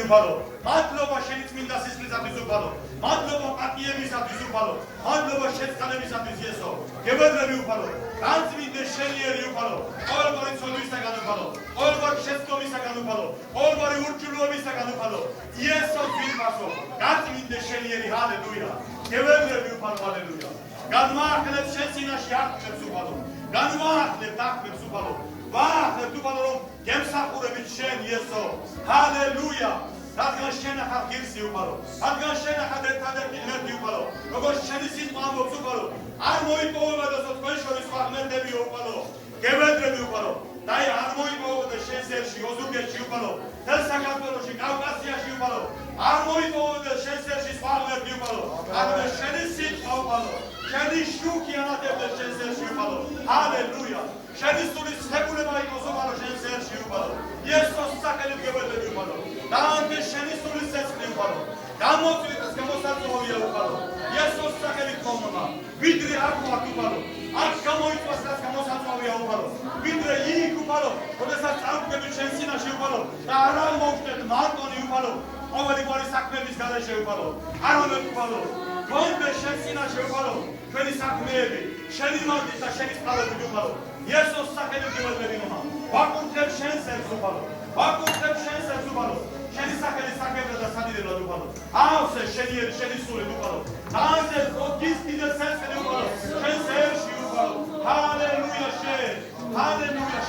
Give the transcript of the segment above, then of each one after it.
უფალო მადლობა შენი წმინდა სისხლისათვის უფალო მადლობა პატიებისათვის უფალო მადლობა შეწყალებისათვის იესო გებედები უფალო განწმინდე შენიერი უფალო ყოველგვარი ცოდვისაგან უფალო ყოველგვარი შეცდომისაგან უფალო ყოველგვარი ურჩულობისაგან უფალო იესო გილმასო განწმინდე შენიერი ჰალელუია გებედები უფალო ჰალელუია განმაახლებ შენ წინაშე აღწევს უფალო განმაახლებ დახმებს უფალო ვაახლებ უფალო რომ გემსახურებით შენ იესო ჰალელუია რადგან შენ ახალ ღირსი უფალო რადგან შენ ახალ ერთადერთი ღმერთი უფალო როგორც შენი სიტყვა ამბობს უფალო არ მოიპოვებოდესო თქვენ შორის სხვა ღმერთები უფალო გებედრები უფალო და არ მოიპოვებოდეს შენ სერში ოზურგეთში უფალო თელ საქართველოში კავკასიაში უფალო არ მოიპოვებოდეს შენ სერში სხვა ღმერთი უფალო რადგან შენი სიტყვა უფალო შენი შუქი ანათებდეს შენ სერში უფალო ჰალელუია შენი სულის ცებულება იყოს უფალო შენ სერში უფალო იესოს სახელით გებედრები უფალო დაანტე შენი სულის ცეცხლი უფალო გამოწვიდეს გამოსაწვევია უფალო იესოს სახელით მომმა ვიდრე აქ ვარ უფალო აქ გამოიწვას რაც გამოსაწვევია უფალო ვიდრე იქ უფალო როდესაც წავდგებით შენ წინაშე უფალო და არ მოვხდეთ მარტონი უფალო ყოველი გვარი საქმეების გარეშე უფალო არამედ უფალო გონდე შენ წინაშე უფალო ჩვენი საქმეები შენი მარტის და შენი წყალებით უფალო იესოს სახელით გებედრები მომმა ვაკურთხებ შენ სერს უფალო ვაკურთხებ შენ სერს უფალო შენი სახელის საკეთებლად და სადიდებლად უფალო ავსე შენიერი შენი სული უფალო დაანზე ოდის კიდე სერსკენ უფალო შენ სერში უფალო ჰალელუია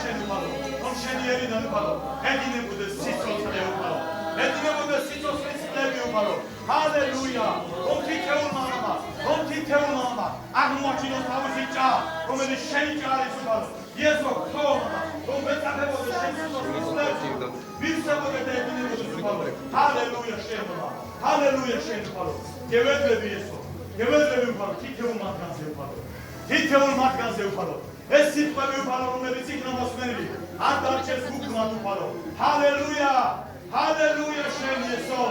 შენ უფალო რომ შენიერიდან უფალო ედინებოდეს სიცოცხლე უფალო ედინებოდეს სიცოცხლის წლები უფალო ჰალელუია რომ თითეულმა აღმოაჩინოს თავისი ჭა რომელიც შენი ჭა არის უფალო იესო ხომა რომ მეწაფებოდეს შენ სიცოცხლის წლები ვისებოდე და ედინებოდეს უფალო ჰალელუია შენ უფალო გებედრები იესო გებედრები უფალო თითეულ მათგანზე უფალო ეს სიტყვები უფალო რომელიც იქნა მოსმენილი არ დარჩეს უქმად უფალო ჰალელუია შენ იესო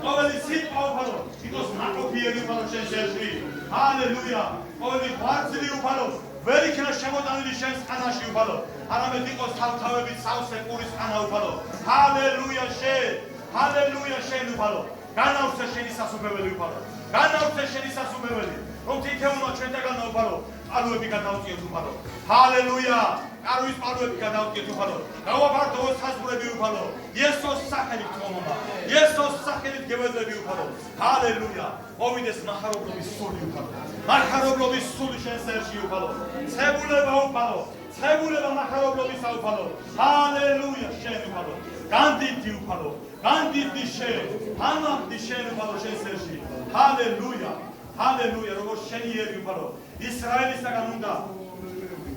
ყოველი სიტყვა უფალო იყოს ნაყოფიერი უფალო შენ სერში ჰალელუია ყოველი ღვაწლი უფალო ვერ იქნა შემოტანილი შენს ყანაში უფალო არამედ იყოს თავთავებით სავსე ყურის ყანა უფალო ჰალელუია შენ უფალო განავსე შენი სასუფეველი უფალო განავსე შენი სასუფეველი რომ თითეულმა ჩვენთაგან უფალო პალუები გადავწიოთ უფალო ჰალელუია კარვის პალუები გადავწიოთ უფალო გავაფართოვოთ საზღვრები უფალო იესოს სახელით მომმა იესოს სახელით გებედრები უფალო ჰალელუია მოვიდეს მახარებლობის სული უფალო მახარებლობის სული შენ სერში უფალო ცებულება უფალო ცებულება მახარებლობისა უფალო ჰალელუია შენ უფალო განდიდი უფალო განდიდი შენ ამავდი შენ უფალო შენ სერში ჰალელუია როგორც შენიერი უფალო ისრაელისაგან უნდა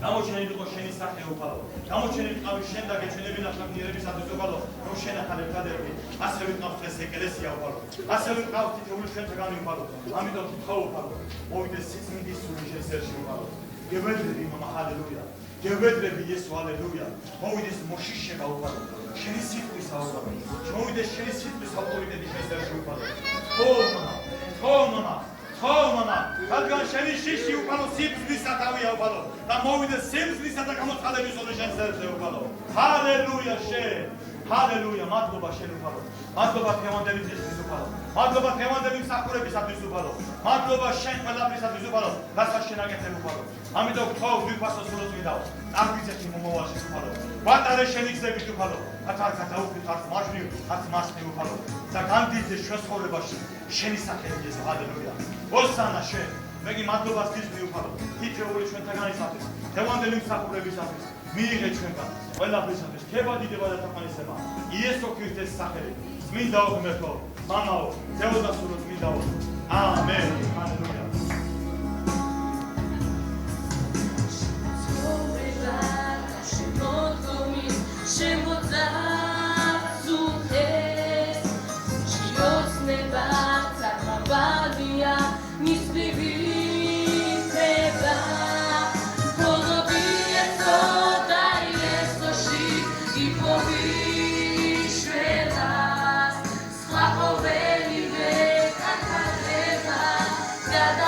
გამოჩენილი იყო შენი სახე უფალო გამოჩენილი ყავი შენ და გეჩვენებინა შეგნიერებისათვის უფალო რომ შენ ახალ ერთადერთი ასე ვიყავს ეს ეკლესია უფალო ასე ვიყავს თითოეული შენთაგანი უფალო ამიტომ თითო უფალო მოვიდეს სიწმინდის სული შენ სერში უფალო გებედრები მამა ჰალელუია გებედრები იესო ჰალელუია მოვიდეს მოშიშება უფალო შენი სიტყვის უფალო მოვიდეს შენი სიტყვის ავტორიტეტი შენ სერში უფალო ხო მამა რადგან შენი შიში უფალო სიბრძვის სათავეა უფალო და მოვიდეს სიბრძვისა და გამოწყალების ოდე შენ სერზე უფალო ჰალელუია მადლობა შენ უფალო მადლობა თემანდელი ძისთვის უფალო მადლობა თემანდელი მსახურებისათვის უფალო მადლობა შენ ყველაფრისათვის უფალო რასაც შენ აკეთებ უფალო ამიტომ ხო ვიფასო სულოცვიდაო წარგვიცეთ მომავალში უფალო ვატარე შენი გზებით უფალო ათარქა დაუხით არც მარჯვნივ არც მარცხნივ უფალო და განდიდე ჩვენ ცხოვრებაში შენი სახელით ეს ჰალელუია ოსანა შენ მეგი მადლობას გიძვი უფალო თითოეული ჩვენთაგანისათვის თემანდელი მსახურებისათვის მიიღე ჩვენგან ყველაფრისათვის ქებადიდება და თაყვანისება იესო ქრისტეს სახელით წმინდა ღმერთო მამაო თეოდასურო წმინდაო ამენ ჰალელუია Cada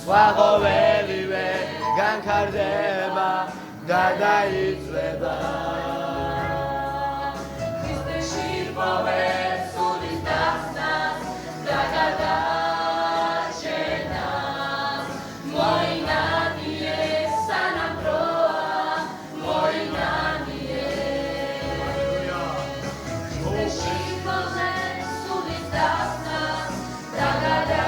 Swahovelive gankardeba da daizveba Iste shirpove sudis dasnas dagadachenas Moinanie sanamproa Moinanie Iste shirpove sudis dasnas dagadachenas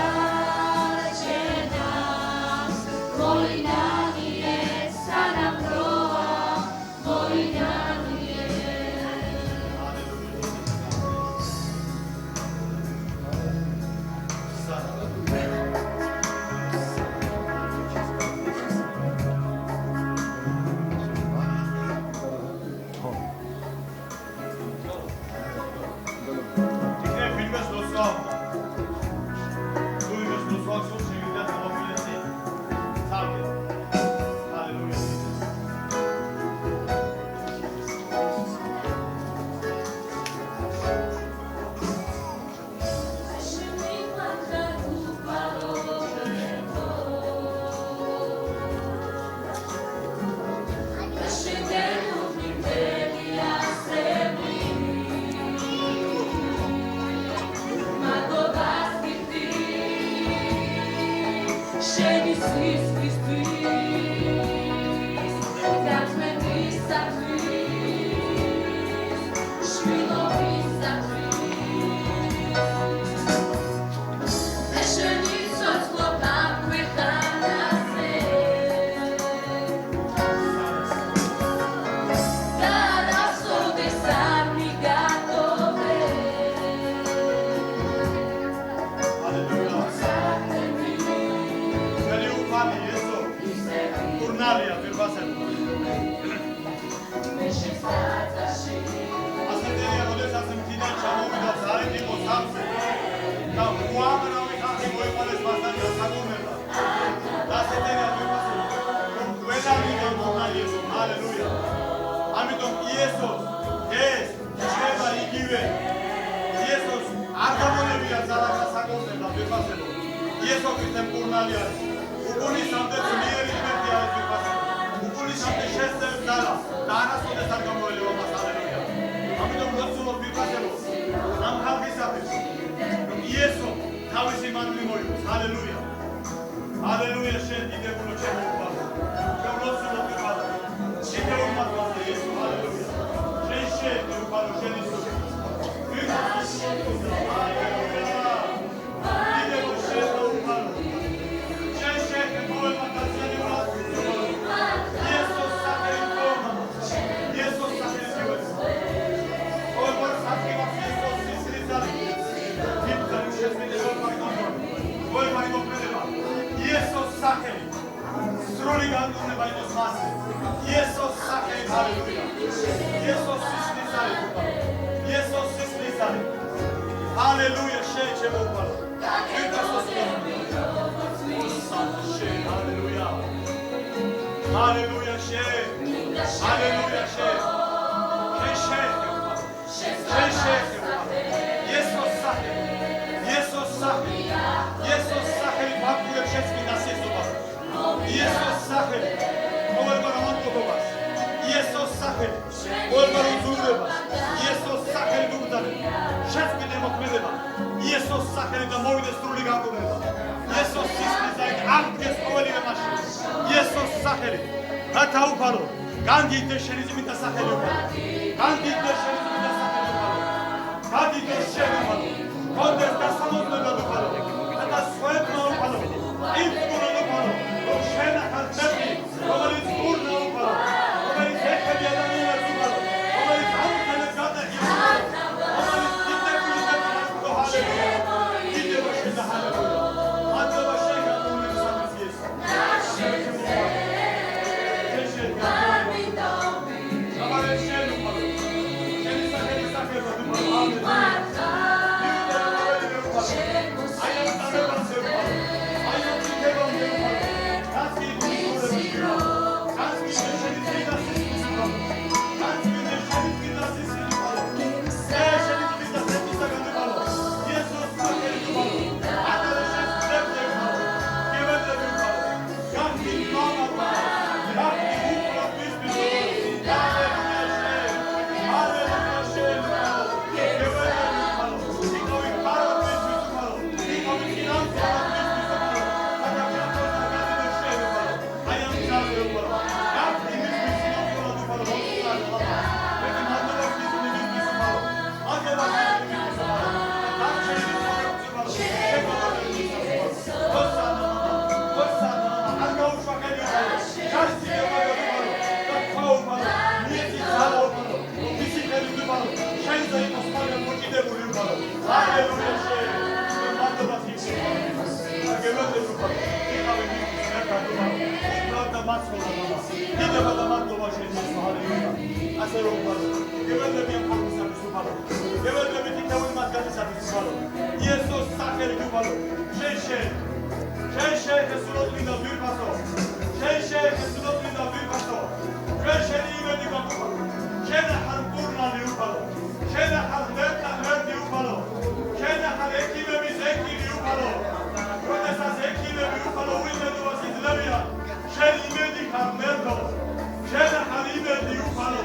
Hallelujah. მაცხოვნა მამა. დიდება და მადლობა შენთვის ჰალელუია. ასე რომ ვფალო. გევედები ამ ხალხისათვის ვფალო. გევედები თითოეული მათგანისათვის ვფალო. იესოს სახელი ვფალო. შენ ესუროთ მინდა ვირფასო. შენ ესუროთ მინდა ვირფასო. შენ იმედი გაგვფალო. შენ ახალ კურნალი ვფალო. შენ ახალ მერტი ვფალო. შენ ახალ ექიმების ექიმი ვფალო. როდესაც ექიმები ვფალო უიმედობას იძლევიან, შენ იმედი ხარ მერტო. შენ ახალ იმედი ვფალო.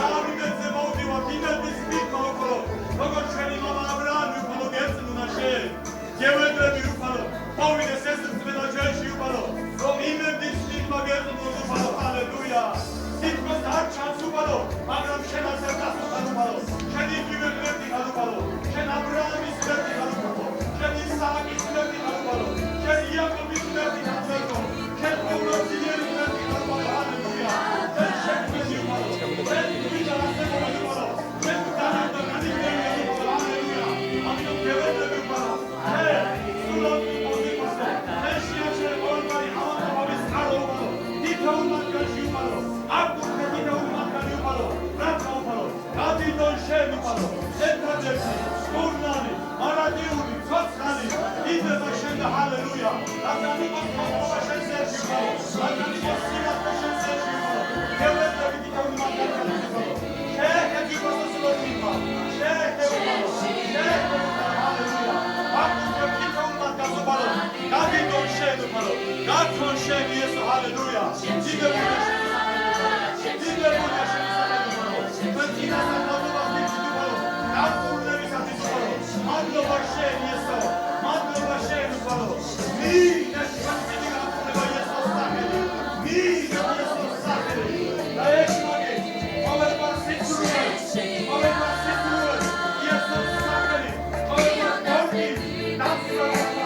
ამ იმედზე მოვდივარ, იმედის მიღმა ვფალო. როგორც ჩვენი მამა აბრაამი ვფალო გეწმუნა შენ. გევედები ვფალო. მოვიდეს ეს წმენა ჩვენში ვფალო. რომ იმედის მიღმა გეწმუნოს ვფალო. ჰალელუია. თითქოს არ ჩანს ვფალო, მაგრამ შენ ასე გასულთან ვფალო. შენ იგივე მერტი ხარ ვფალო. შენ აბრაამის მერტი ხარ ვფალო. შენ ისააკის მერტი ხარ ვფალო. შენ იაკობის მერტი ხარ ვფალო. შენ ყოვლადიერი მერტი ხარ ვფალო. ჰალელუია. შენ შექმნილი ვფალო. შენ ვიდა ასებული ვფალო. შენ განადა განიგები ვფალო. ჰალელუია. ამიტომ გევედები ვფალო. შენ სულოდ მოვიფასო. შენ შეაჩერე ყოველგვარი ავადმყოფობის წყარო ვფალო. თითოეულ მათგანში ვფალო. აბდულქე თითოეული მათგანი ვფალო. რაცა ვფალო. გადიდონ შენ ვფალო. ერთადერთი კურნალი, მარადიული, ცოცხალი, იდება შენ და ჰალელუია. რადგან იყოს მოგება შენ სერში ვფალო. რადგან იყოს სინათლე შენ სერში ვფალო. გევედები თითოეული მათგანი ვფალო. შეექები მოსულოდ ვფალო. შეექები ვფალო. შეექები ვფალო. ჰალელუია. აბდულქე თითოეული მათგანი ვფალო. გადიდონ შენ ვფალო. გაქრონ შენ იესო ჰალელუია. დიდებულა შენ დიდებულა შენ საკადო. თვითინასთან მოგებას მიწვი ვფალო. გაკურნებისათვის ვფალო. მადლობა შენ იესო. მადლობა შენ ვფალო. მინდა შენთვის გაკურნება იესოს სახელი. მინდა იესოს სახელი. და ეს მაგე ყოველგვარ სიკვდილზე ყოველგვარ სიკვდილზე იესოს სახელი. ყოველგვარ გორგი დამსვენებელს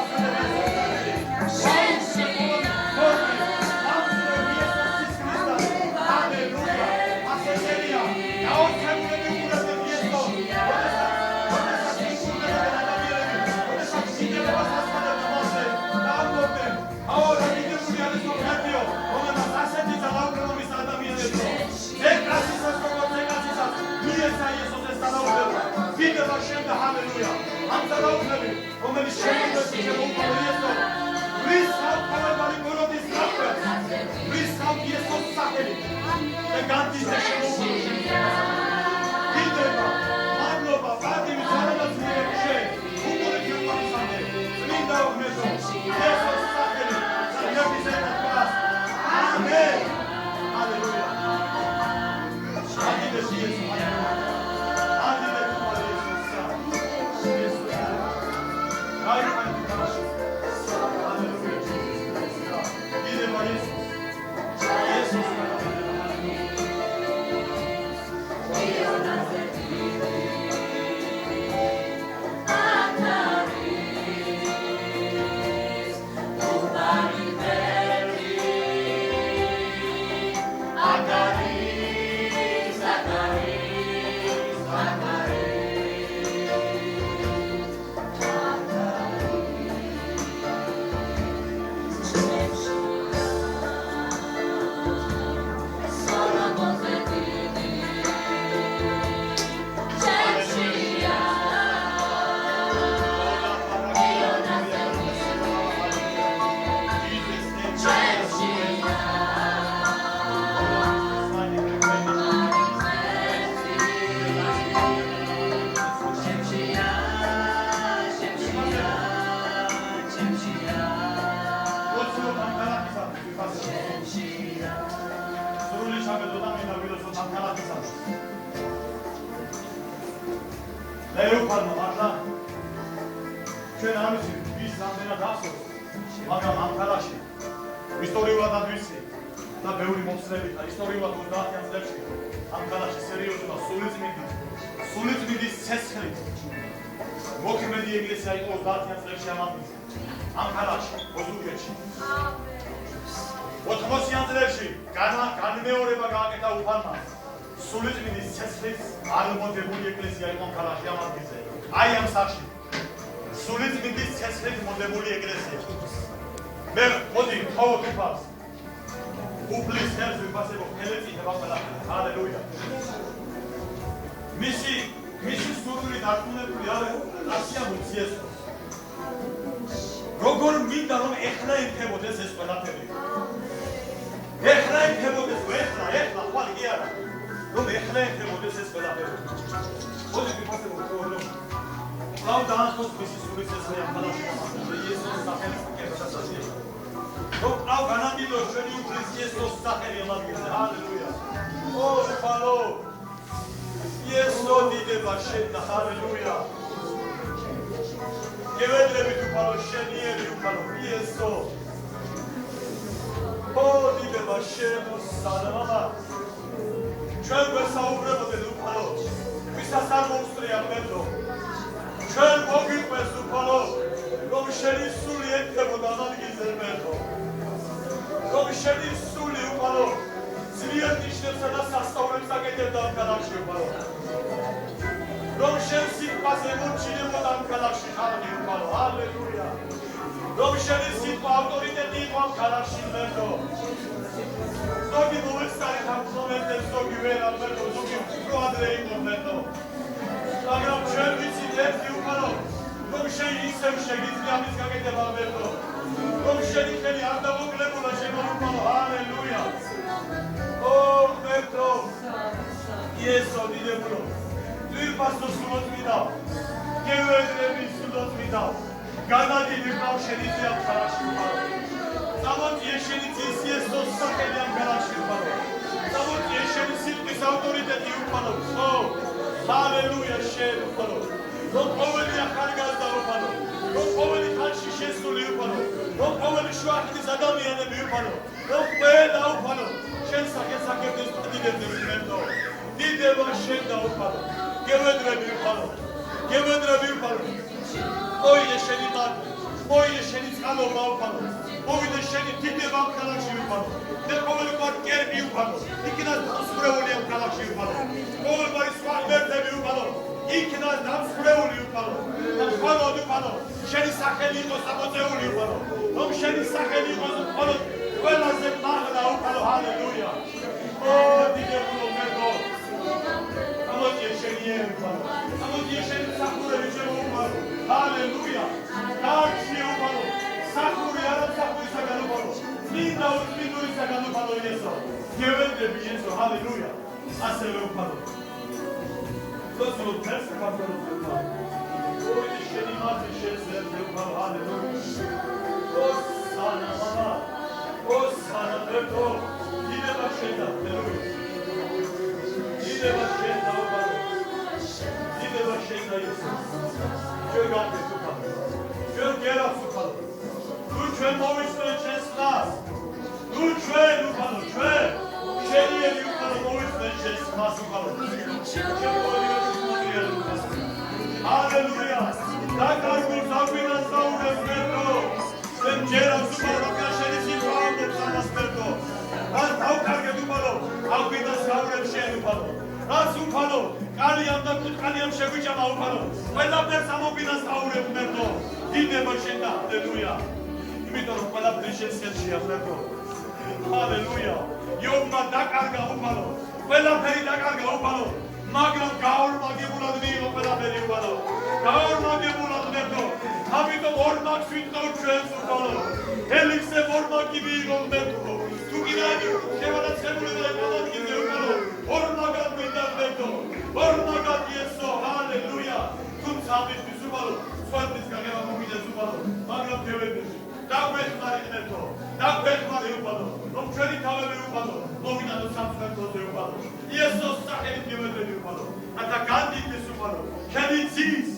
დიდება შენ და ჰალელუია. ამ ძალაუფლები, რომელიც შემოგვეცი შემოუყალო იესო. ვისხავ ყოველგვარი გორობის ნაკვეთს. ვისხავ იესოს სახელი. და განდის და შემოუყალო შენ. დიდება, მადლობა, პატივი, ძალა ძლიერი შენ. უგონე გიყვარისამდე. წმინდა უღმესო. იესოს სახელი. საგების ერთად. ამენ. ჰალელუია. აგიდეს იესო. ლეოპარდო მართლა ჩვენ არ ვიცით ვის რამდენად ახსოვს, მაგრამ ამ ქალაქში ისტორიულად ადვიცი და ბევრი მომსწრებით და ისტორიულად 30-იან წლებში ამ ქალაქში სერიოზულად სულიწმინდის ცეცხლით მოქმედი ეკლესია იყო 30-იან წლებში ამ ქალაქში ოზურგეთში. 80-იან წლებში განმეორება გააკეთა უფალმა. სულიწმინდის ცეცხლის არმოდებული ეკლესია იყო ქალაქში ამ ადგილზე. აი ამ სახში. სულიწმინდის ცეცხლით მოდებული ეკლესია. მე მოდი, თხოვოთ უფალს. უფლის ხელს ვიფასებო ხელეწინება ყველაფერი. ჰალელუია. მისი სურვილი დარწმუნებული არ ასია მუციესო. როგორ მინდა რომ ეხლა ეხებოდეს ეს ყველაფერი. ეხლა ეხებოდეს, ეხლა ხვალ კი არა. რომ ეხლა ეხებოდეს ეს ყველაფერი. მოდი ვიფასებო რომ ლავ დაახოს მისი სურვილის ესეა ხალხი იესოს სახელით კეთილდაცვაში. რომ ლავ განადიდო ჩვენი უფლის იესოს სახელი ამაგერზე. ჰალელუია. ო ფალო იესო დიდება შენ ჰალელუია. გევედრებით უფალო შენიერი უფალო იესო. ო დიდება შენ სალამა. ჩვენ გვესაუბრებოდეთ უფალო. ვისაც არ მოუსწრია მერდო. ჩვენ მოგიყვეს უფალო. რომ შენი სული ეთქებოდა ამ ადგილზე მერდო. რომ შენი სული უფალო. ძლიერ ნიშნებსა და სასწაულებს აკეთებდა ამ ქალაქში უფალო. რომ შენ სიტყვაზე მოჩინებოდა ამ ქალაქში ხალხი უფალო. ჰალელუია. რომ შენი სიტყვა ავტორიტეტი იყო ამ ქალაქში მერდო. ზოგი მოეცარეთ ამ მომენტებს, ზოგი ვერ ამბერდო, ზოგი უფრო ადრე იყო მერდო. მაგრამ ჩვენ ვიცით ერთი უფალო, რომ შენ ისევ შეგიძლია ამის გაკეთება მერდო. რომ შენი ხელი არ დამოკლებულა შენ უფალო. ჰალელუია. ო მერდო. იესო დიდებულო. ძვირფასო სულოწმიდა. გევედრების სულოწმიდა. განადიდი ბავშვები ამ ქალაქში უფალო. წამოწიე შენი ძის იესოს სახელი ამ ქალაქში უფალო. წამოწიე შენი სიტყვის ავტორიტეტი უფალო. ო ჰალელუია შენ უფალო. რომ ყოველი ახალი გაზდა უფალო. რომ ყოველი ხალხი შესული უფალო. რომ ყოველი შუახნის ადამიანები უფალო. რომ ყველა უფალო შენ სახელს აკეთებს დიდებდეს მერდო. დიდება შენ და უფალო. გევედრები უფალო. გევედრები უფალო. მოიდე შენი მარტო. მოიდე შენი წყალობა უფალო. მოიდე შენი დიდება ამ ქალაქში უფალო. და ყოველი კერპი უფალო. იქიდან დასწრეული ამ ქალაქში უფალო. ყოველი სხვა მერდები უფალო. იქიდან დასწრეული უფალო. და მხოლოდ უფალო. შენი სახელი იყოს დაწეული უფალო. რომ შენი სახელი იყოს მხოლოდ ყველაზე მაღლა უფალო. ჰალელუია. ო დიდებულო მერდო. ამოდი შენი უფალო. ამოდი შენი სახურები შემოუფალო. ჰალელუია. დარჩი უფალო. სახური არა სახურისაგან უფალო. მინდა ურმინურისაგან უფალო იესო. გევედრები იესო. ჰალელუია. ასევე უფალო. დოსო თეს უფალო. ორი შენი მათი შეძლებს უფალო. ჰალელუია. ო სანა მამა. ო სანა მერდო. დიდება შენ და ჰალელუია. დიდება შენ და უფალო. დიდება შენ და იესო. ჩვენ გავხდით უფალო. ჩვენ გერავს უფალო. თუ ჩვენ მოვისმენთ შენს ხმას. თუ ჩვენ უფალო ჩვენ შენიერი უფალო მოვისმენთ შენს ხმას უფალო. ჰალელუია. დაკარგულს აგვინას საუბრებს მერდო. ჩვენ გერავს უფალო რომ შენი სიტყვა ამბობს ამას მერდო. რას დავკარგეთ უფალო. აგვინას საუბრებს შენ უფალო. რას უფალო კალიამ და კუტკალიამ შეგვიჭამა უფალო. ყველაფერს ამოგვინას საუბრებს მერდო. დიდება შენ და ჰალელუია. იმიტომ რომ ყველაფერი შენს ხელშია მერდო. ჰალელუია. იობმა დაკარგა უფალო. ყველაფერი დაკარგა უფალო. მაგრამ გაორმაგებულად მიიღო ყველაფერი უფალო. გაორმაგებულად მერდო. ამიტომ ორმაგს ვიტყავ ჩვენს უფალო. ელიქზე ორმაგი მიიღო მერდო. თუ კიდევ შევადაცებული და ეკონომიკაზე უფალო. ორმაგად მინდა მერდო. ორმაგად იესო. ჰალელუია. თუმცა ამისთვის უფალო. სხვათვის გაგება მოგიდეს უფალო. მაგრამ გევედრები. დაგვეხმარი მერდო. დაგვეხმარი უფალო. რომ ჩვენი თავები უფალო. მოვიდანო სამსხერტოზე უფალო. იესოს სახელით გევედრები უფალო. რათა განდიდეს უფალო. შენი ძის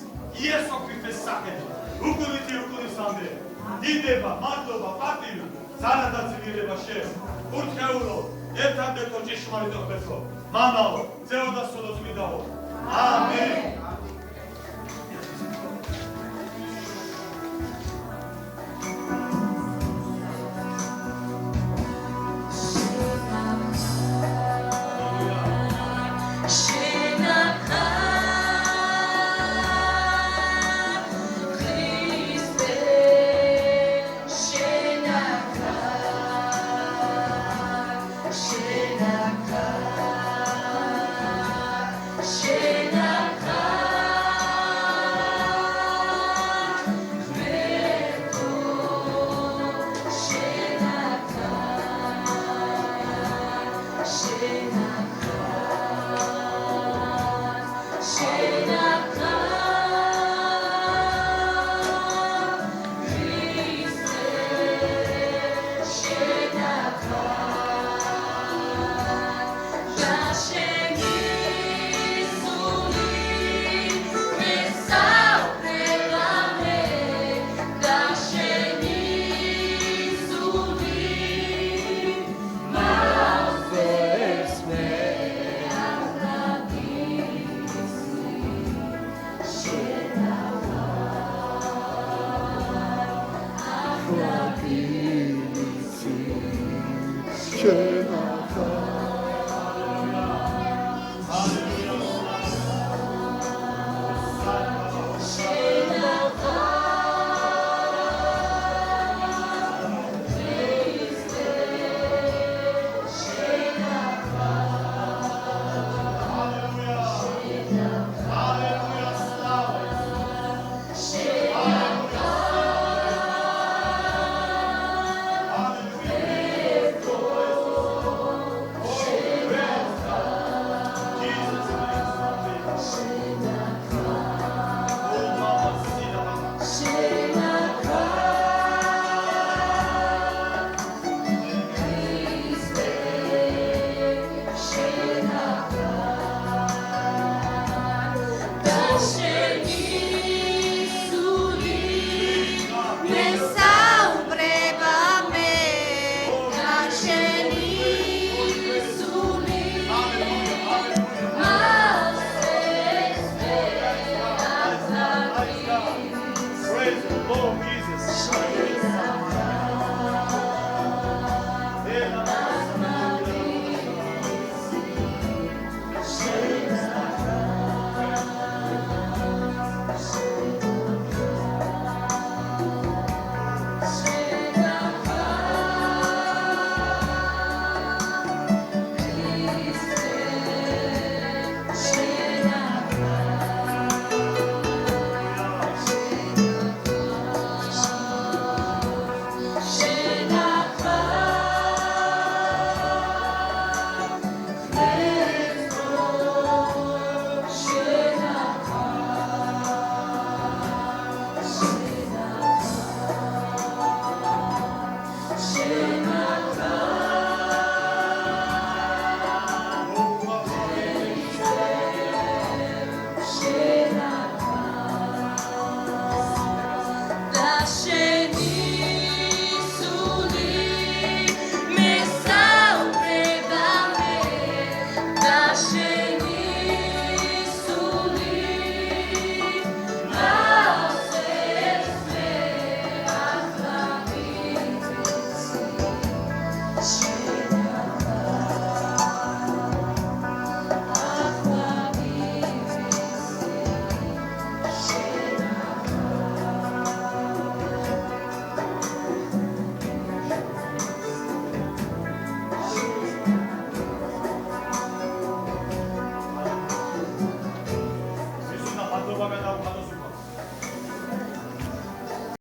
იესო ქრისტეს სახელით. უკუნითი უკუნისამდე. დიდება, მადლობა, პატივი, ძალა და ძლიერება შენ. ურთიაურო, ერთადერთო ჭეშმარიტო ღმერთო. მამაო, ძეო და სულოწმიდაო. ამენ. Shena Praise the Lord Jesus. მადლობა გადავხადოთ